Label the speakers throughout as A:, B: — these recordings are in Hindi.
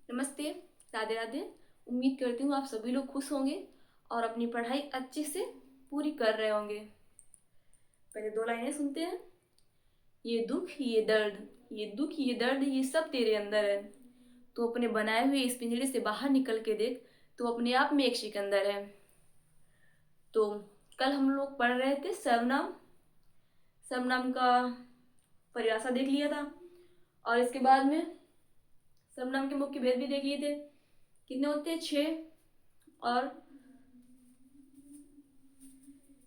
A: नमस्ते। राधे राधे। उम्मीद करती हूँ आप सभी लोग खुश होंगे और अपनी पढ़ाई अच्छे से पूरी कर रहे होंगे। पहले दो लाइनें सुनते हैं। ये दुख ये दर्द, ये दुख ये दर्द, ये सब तेरे अंदर है। तो अपने बनाए हुए इस पिंजरे से बाहर निकल के देख, तो अपने आप में एक सिकंदर है। तो कल हम लोग पढ़ रहे थे सर्वनाम। सर्वनाम का परिभाषा देख लिया था और इसके बाद में सर्वनाम के मुख्य भेद भी देख लिए थे। कितने होते हैं? 6। और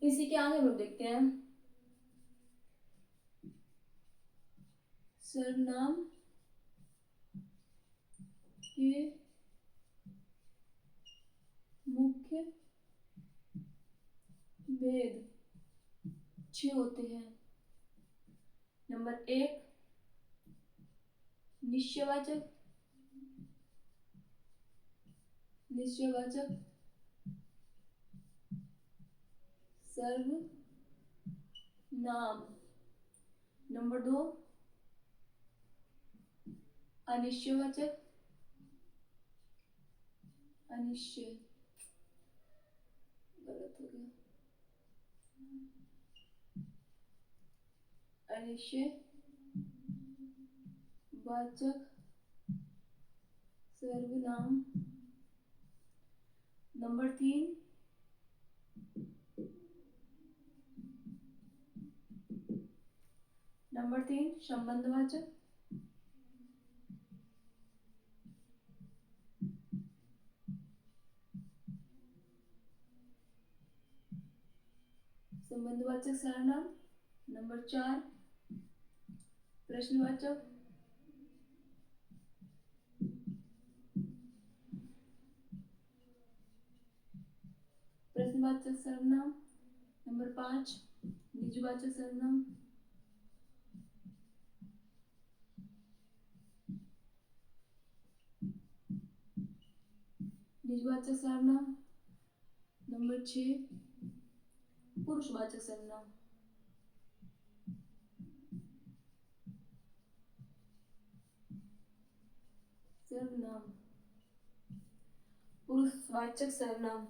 A: इसी के आगे हम लोग देखते हैं सर्वनाम के मुख्य भेद 6 होते हैं। नंबर 1, निश्चयवाचक। निश्चयवाचक सर्वनाम। नंबर 2, अनिश्चयवाचक। अनिश्चय, गलत हो गया। अनिश्चयवाचक सर्वनाम। नंबर 3, संबंधवाचक। संबंधवाचक सर्वनाम। नंबर 4, प्रश्नवाचक। प्रश्नवाचक सर्वनाम। नंबर 5, निजवाचक सर्वनाम। निजवाचक सर्वनाम। नंबर 6, पुरुषवाचक सर्वनाम। सर्वनाम, पुरुषवाचक सर्वनाम।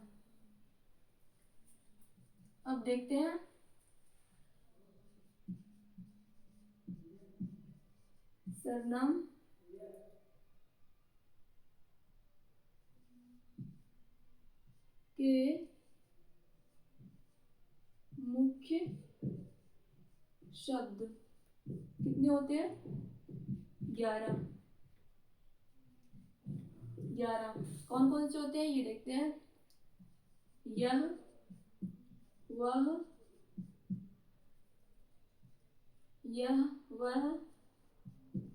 A: अब देखते हैं सर्वनाम के मुख्य शब्द कितने होते हैं? 11। 11 कौन कौन से होते हैं ये देखते हैं। यह, वह, यह, वह,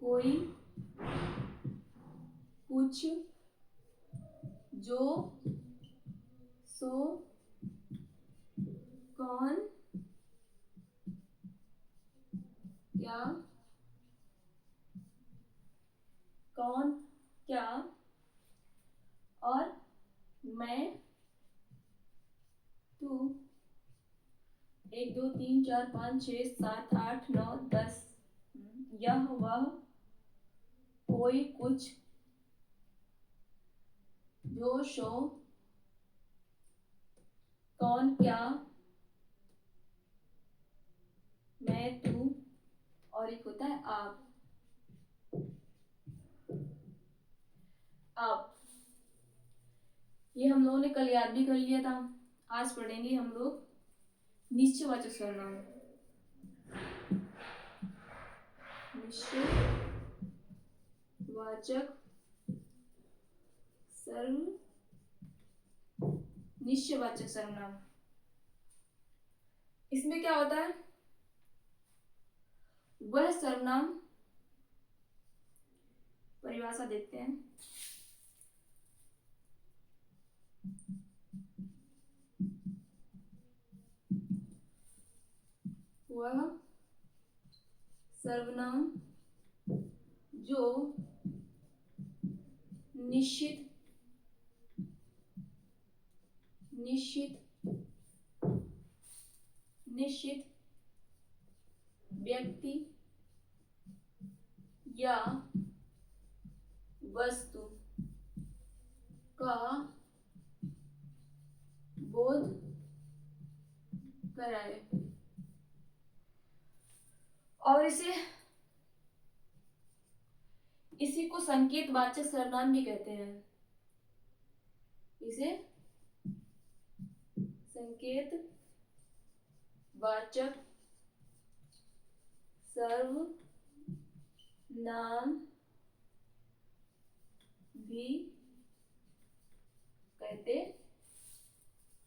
A: कोई, कुछ, जो, सो, कौन, क्या, कौन, क्या, और मैं, तू। 1 2 3 4 5 6 7 8 9 10। यह, वह, कोई, कुछ, जो, शो, कौन, क्या, मैं, तू, और एक होता है आप। आप ये हम लोगों ने कल याद भी कर लिया था। आज पढ़ेंगे हम लोग निश्चयवाचक सर्वनाम। निश्चयवाचक निश्चयवाचक सर्वनाम। इसमें क्या होता है? वह सर्वनाम, परिभाषा देखते हैं। वह सर्वनाम जो निश्चित व्यक्ति या वस्तु का बोध कराए। और इसी को संकेतवाचक सर्वनाम भी कहते हैं। इसे संकेतवाचक सर्वनाम भी कहते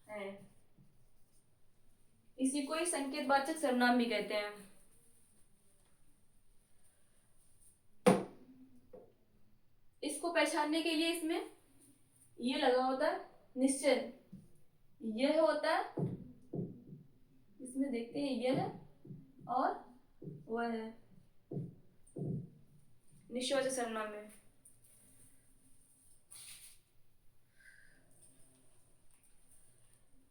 A: हैं। इसी को ही संकेतवाचक सर्वनाम भी कहते हैं। इसको पहचानने के लिए इसमें ये लगा होता है निश्चय, यह होता है, इसमें देखते हैं यह है और वह है निश्चयवाचक सर्वनाम में।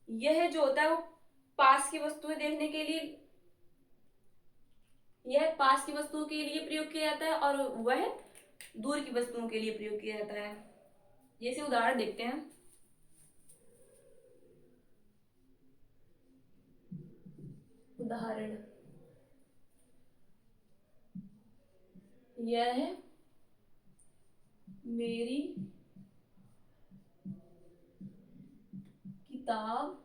A: यह जो होता है वो पास की वस्तुएं देखने के लिए, यह पास की वस्तुओं के लिए प्रयोग किया जाता है और वह दूर की वस्तुओं के लिए प्रयोग किया जाता है। जैसे उदाहरण देखते हैं। उदाहरण, यह मेरी किताब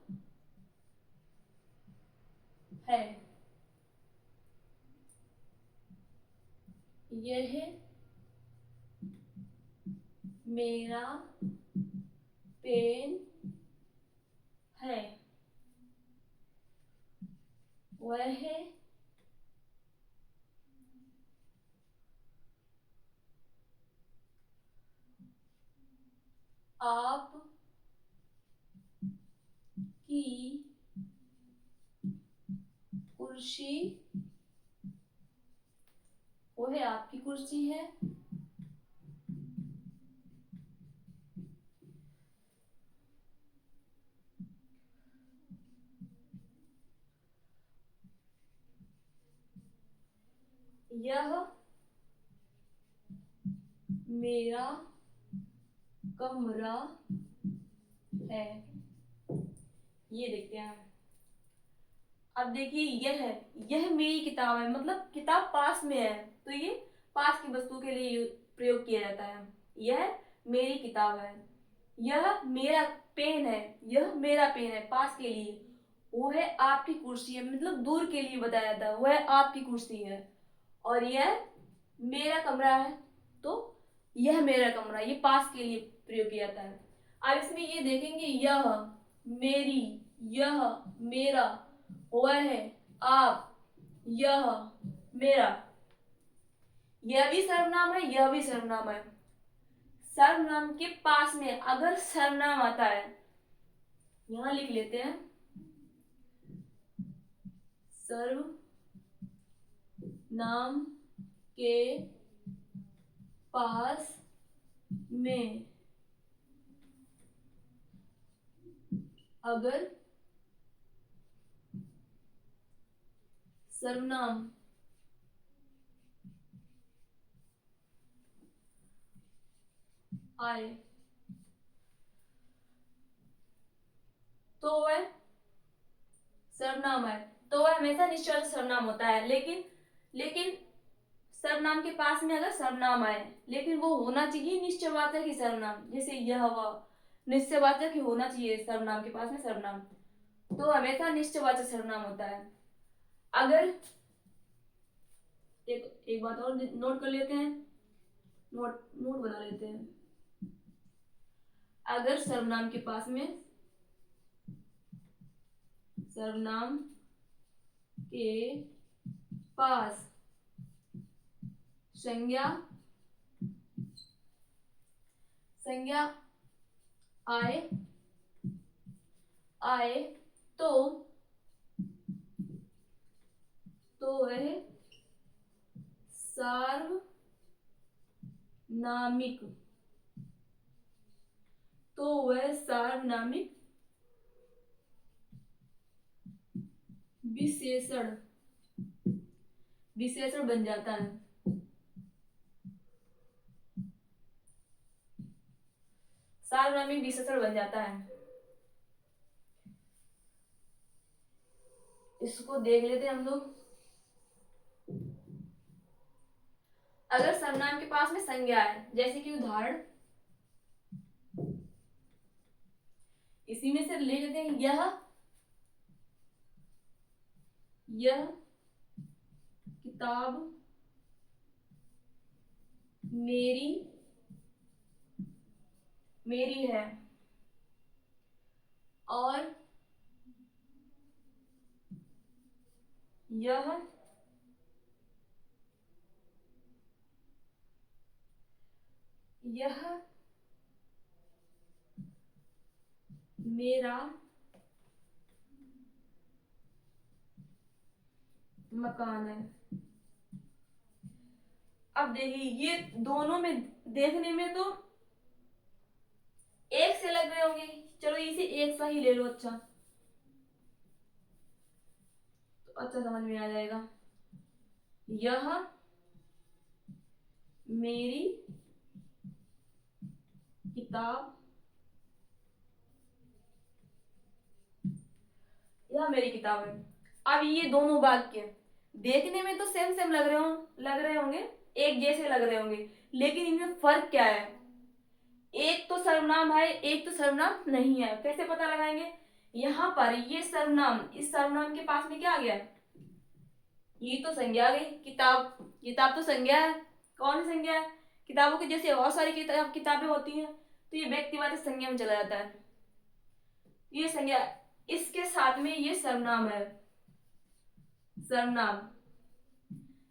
A: है। यह मेरा पेन है। वह आप की कुर्सी, वह आपकी कुर्सी है। यह मेरा कमरा है। ये देखते हैं। अब देखिए यह मेरी किताब है, मतलब किताब पास में है तो ये पास की वस्तु के लिए प्रयोग किया जाता है। यह मेरी किताब है। यह मेरा पेन है, यह मेरा पेन है पास के लिए। वो है आपकी कुर्सी है, मतलब दूर के लिए बताया जाता है, वह आपकी कुर्सी है। और यह मेरा कमरा है तो यह मेरा कमरा, ये पास के लिए प्रयोग किया जाता है। अब इसमें ये देखेंगे यह मेरी, यह मेरा, वह आप, यह मेरा, यह भी सर्वनाम है, यह भी सर्वनाम है। सर्वनाम के पास में अगर सर्वनाम आता है, यहां लिख लेते हैं सर्वनाम के पास में अगर सर्वनाम आए तो वह सर्वनाम है, तो वह हमेशा निश्चयवाचक सर्वनाम होता है। लेकिन सर्वनाम के पास में अगर सर्वनाम आए, लेकिन वो होना चाहिए निश्चयवाचक ही सर्वनाम, जैसे यह वह निश्चयवाचक ही होना चाहिए सर्वनाम के पास में सर्वनाम, तो हमेशा निश्चयवाचक सर्वनाम होता है। अगर एक बात और नोट कर लेते हैं, नोट बना लेते हैं। अगर सर्वनाम के पास में, सर्वनाम के पास संज्ञा आए तो वह सार्वनामिक विशेषण बन जाता है। सार्वनामिक विशेषण बन जाता है। इसको देख लेते हैं हम लोग। अगर सर्वनाम के पास में संज्ञा है, जैसे कि उदाहरण इसी में से ले लेते हैं, यह किताब मेरी है, और यह मेरा मकान है। अब देखिए, ये दोनों में देखने में तो एक से लग रहे होंगे, चलो इसे एक सा ही ले लो। अच्छा, तो अच्छा समझ में आ जाएगा। यह मेरी किताब, यह मेरी किताब है। अब ये दोनों वाक्य देखने में तो सेम सेम लग रहे होंगे, एक जैसे लग रहे होंगे, लेकिन इनमें फर्क क्या है? एक तो सर्वनाम है, एक तो सर्वनाम नहीं है। कैसे पता लगाएंगे? यहाँ पर ये सर्वनाम, इस सर्वनाम के पास में क्या आ गया? ये तो संज्ञा आ गई। किताब तो संज्ञा है। कौन सी संज्ञा है? किताबों की जैसे बहुत सारी किताबें होती हैं, तो ये व्यक्तिवाचक संज्ञा में चला जाता है। ये संज्ञा, इसके साथ में ये सर्वनाम है।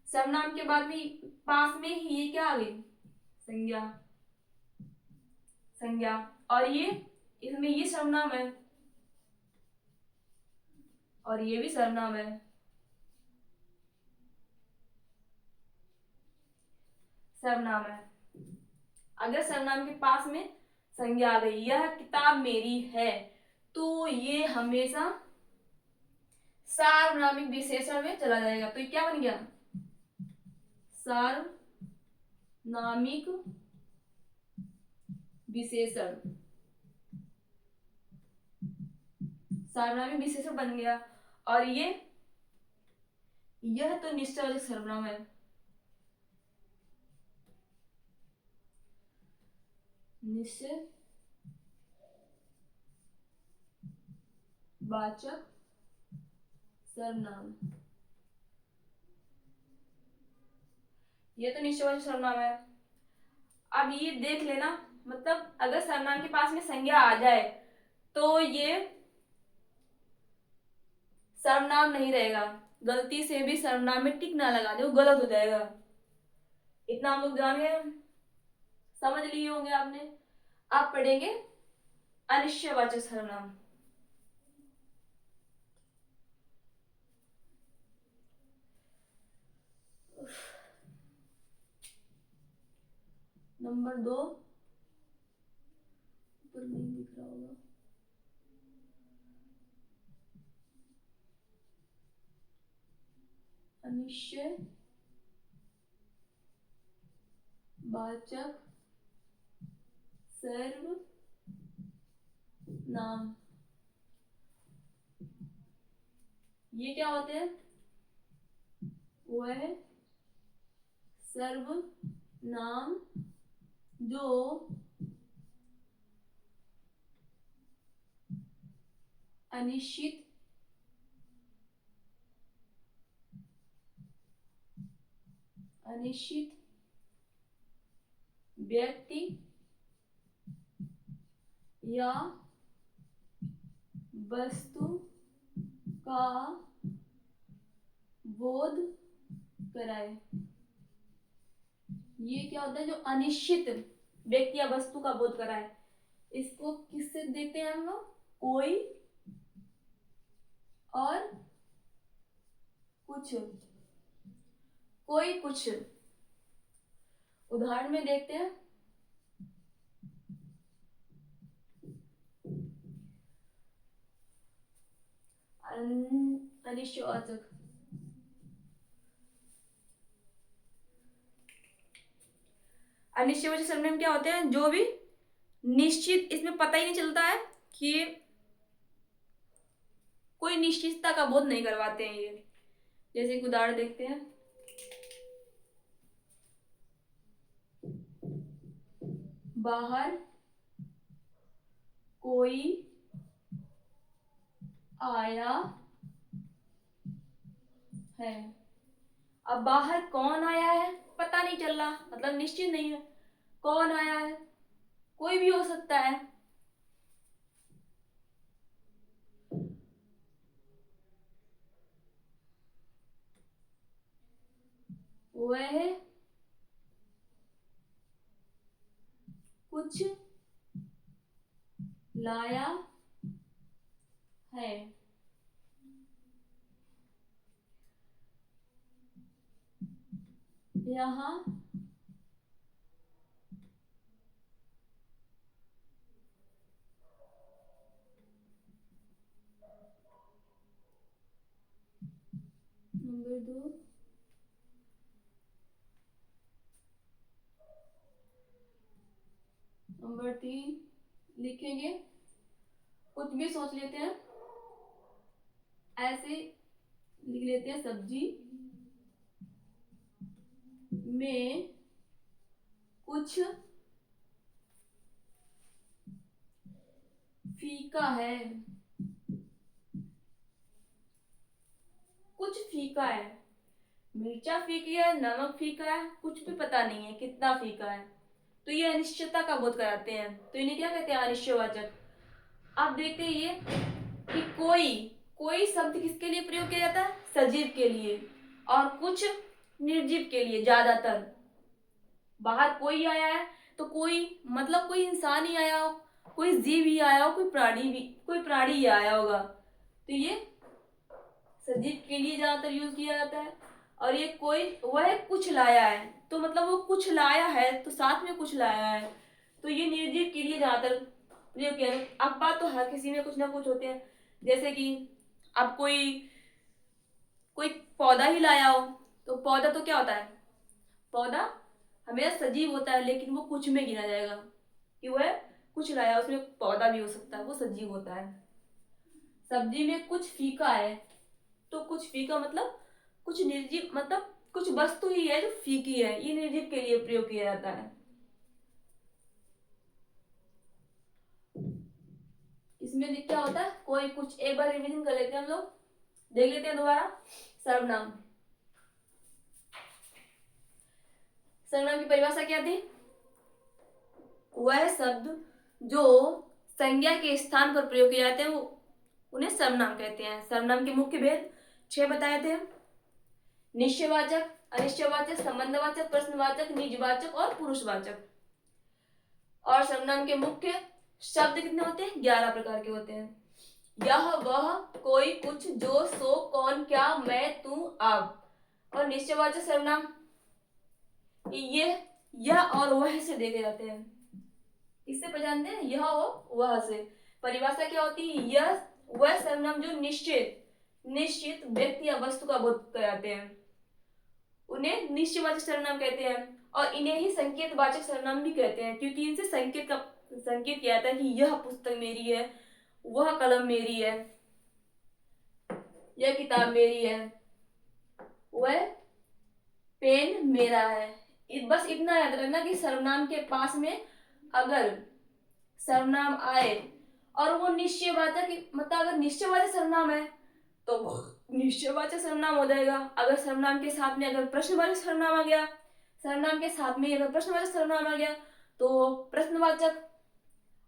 A: सर्वनाम के बाद में पास में ही ये क्या आ गई? संज्ञा। और ये इसमें ये सर्वनाम है, और ये भी सर्वनाम है। अगर सर्वनाम के पास में संज्ञा आ गई, यह किताब मेरी है, तो ये हमेशा सार्वनामिक विशेषण में चला जाएगा। तो ये क्या बन गया? सार्वनामिक विशेषण। सार्वनामिक विशेषण बन गया। और यह तो निश्चयवाचक सर्वनाम है। निश्चयवाचक सर्वनाम, ये तो निश्चयवाचक सर्वनाम है। अब ये देख लेना, मतलब अगर सर्वनाम के पास में संज्ञा आ जाए तो ये सर्वनाम नहीं रहेगा। गलती से भी सर्वनाम में टिक ना लगा दे, वो गलत हो जाएगा। इतना हम लोग जान गए, समझ लिए होंगे आपने। आप पढ़ेंगे अनिश्चयवाचक सर्वनाम। नंबर 2 ऊपर नहीं दिख रहा होगा। अनिश्चयवाचक सर्वनाम, ये क्या होते हैं? वह सर्वनाम जो अनिश्चित व्यक्ति या वस्तु का बोध कराए। ये क्या होता है? जो अनिश्चित व्यक्ति या वस्तु का बोध कराए। इसको किससे देखते हैं हम लोग? कोई और कुछ उदाहरण में देखते हैं। अनिश्चयवाचक, अनिश्चयवाचक सर्वनाम क्या होते हैं? जो भी निश्चित, इसमें पता ही नहीं चलता है कि कोई निश्चितता का बोध नहीं करवाते हैं ये। जैसे एक उदाहरण देखते हैं, बाहर कोई आया है। अब बाहर कौन आया है पता नहीं चल रहा, मतलब निश्चित नहीं है कौन आया है, कोई भी हो सकता है। वह कुछ लाया है। यहाँ नंबर 2, नंबर 3 लिखेंगे, कुछ भी सोच लेते हैं, ऐसे लिख लेते हैं, सब्जी में कुछ फीका है। कुछ फीका है, मिर्चा फीकी है, नमक फीका है, कुछ भी पता नहीं है कितना फीका है। तो ये अनिश्चितता का बोध कराते हैं। तो इन्हें क्या कहते हैं? अनिश्चयवाचक। आप देखते हैं ये कि कोई कोई शब्द किसके लिए प्रयोग किया जाता है? सजीव के लिए, और कुछ निर्जीव के लिए। ज्यादातर बाहर कोई आया है तो कोई मतलब कोई इंसान ही आया हो, कोई जीव ही आया हो, कोई प्राणी ही आया होगा। तो ये सजीव के लिए ज्यादातर यूज किया जाता है। और ये कोई वह कुछ लाया है, तो मतलब वो कुछ लाया है तो साथ में कुछ लाया है, तो ये निर्जीव के लिए ज्यादातर प्रयोग किया जाता है। अब बात तो हर किसी में कुछ ना कुछ होते हैं, जैसे कि अब कोई कोई पौधा ही लाया हो, तो पौधा तो क्या होता है? पौधा हमेशा सजीव होता है, लेकिन वो कुछ में गिना जाएगा कि वह कुछ लाया, उसमें पौधा भी हो सकता है, वो सजीव होता है। सब्जी में कुछ फीका है, तो कुछ फीका मतलब कुछ निर्जीव, मतलब कुछ वस्तु ही है जो फीकी है, ये निर्जीव के लिए प्रयोग किया जाता है। इसमें क्या होता है? कोई कुछ, एक बार रिवीजन कर लेते हैं हम लोग, देख लेते हैं दोबारा। सर्वनाम, सर्वनाम की परिभाषा क्या थी? वह शब्द जो संज्ञा के स्थान पर प्रयोग किए जाते हैं वो उन्हें सर्वनाम कहते हैं। सर्वनाम के मुख्य भेद 6 बताए थे: निश्चयवाचक, अनिश्चयवाचक, संबंधवाचक, प्रश्नवाचक, निजवाचक और पुरुषवाचक। और सर्वनाम के मुख्य शब्द कितने होते हैं? 11 प्रकार के होते हैं। यह, वह, कोई, कुछ, जो, सो, कौन, क्या, मैं, तू, आप। और निश्चयवाचक सर्वनाम ये यह और वह से देखे जाते हैं। इससे पहचानते हैं? यह और वह से। परिभाषा क्या होती है? यह वह सर्वनाम जो निश्चित निश्चित व्यक्ति या वस्तु का बोध कराते हैं, उन्हें निश्चयवाचक सर्वनाम कहते हैं। और इन्हें ही संकेतवाचक सर्वनाम भी कहते हैं, क्योंकि इनसे संकेत किया जाता है कि यह पुस्तक मेरी है, वह कलम मेरी है, यह किताब मेरी है, वह पेन मेरा है। बस इतना याद रखना कि सर्वनाम के पास में अगर सर्वनाम आए और वो निश्चयवाचक, मतलब अगर निश्चयवाचक सर्वनाम है तो निश्चयवाचक सर्वनाम हो जाएगा। अगर सर्वनाम के साथ में अगर प्रश्नवाचक सर्वनाम आ गया, सर्वनाम के साथ में अगर प्रश्नवाचक सर्वनाम आ गया तो प्रश्नवाचक।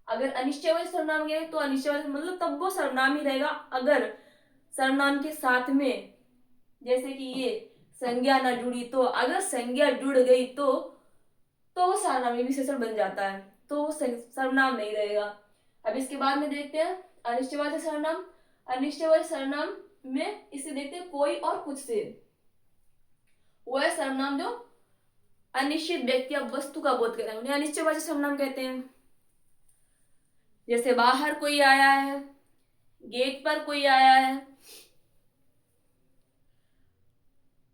A: अगर अनिश्चयवाचक सर्वनाम आ गया तो अनिश्चयवाचक, मतलब तब वो सर्वनाम ही रहेगा। अगर सर्वनाम के साथ में जैसे कि ये संज्ञा ना जुड़ी, तो अगर संज्ञा जुड़ गई तो वो सर्वनामी विशेषण बन जाता है, तो वो सर्वनाम नहीं रहेगा। अब इसके बाद में देखते हैं अनिश्चयवाचक सर्वनाम। अनिश्चयवाचक सर्वनाम में इसे देखते हैं कोई और कुछ से। वो है सर्वनाम जो अनिश्चित व्यक्ति या वस्तु का बोध कर रहे हैं, उन्हें अनिश्चयवाचक सर्वनाम कहते हैं। जैसे बाहर कोई आया है, गेट पर कोई आया है,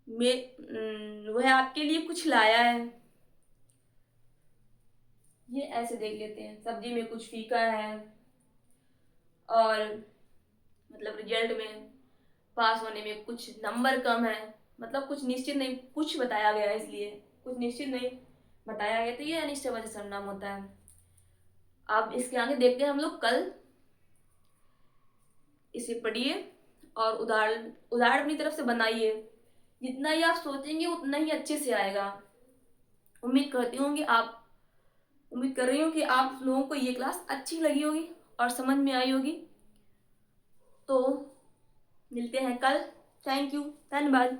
A: वह आपके लिए कुछ लाया है, ये ऐसे देख लेते हैं, सब्जी में कुछ फीका है और मतलब रिजल्ट में पास होने में कुछ नंबर कम है, मतलब कुछ निश्चित नहीं कुछ बताया गया है, इसलिए कुछ निश्चित नहीं बताया गया, तो ये अनिश्चित वचन सर्वनाम होता है। अब इसके आगे देखते हैं हम लोग कल, इसे पढ़िए और उदाहरण उदाहरण अपनी तरफ से बनाइए, जितना ही आप सोचेंगे उतना ही अच्छे से आएगा। उम्मीद कर रही हूँ कि आप लोगों को ये क्लास अच्छी लगी होगी और समझ में आई होगी। तो मिलते हैं कल। थैंक यू, धन्यवाद।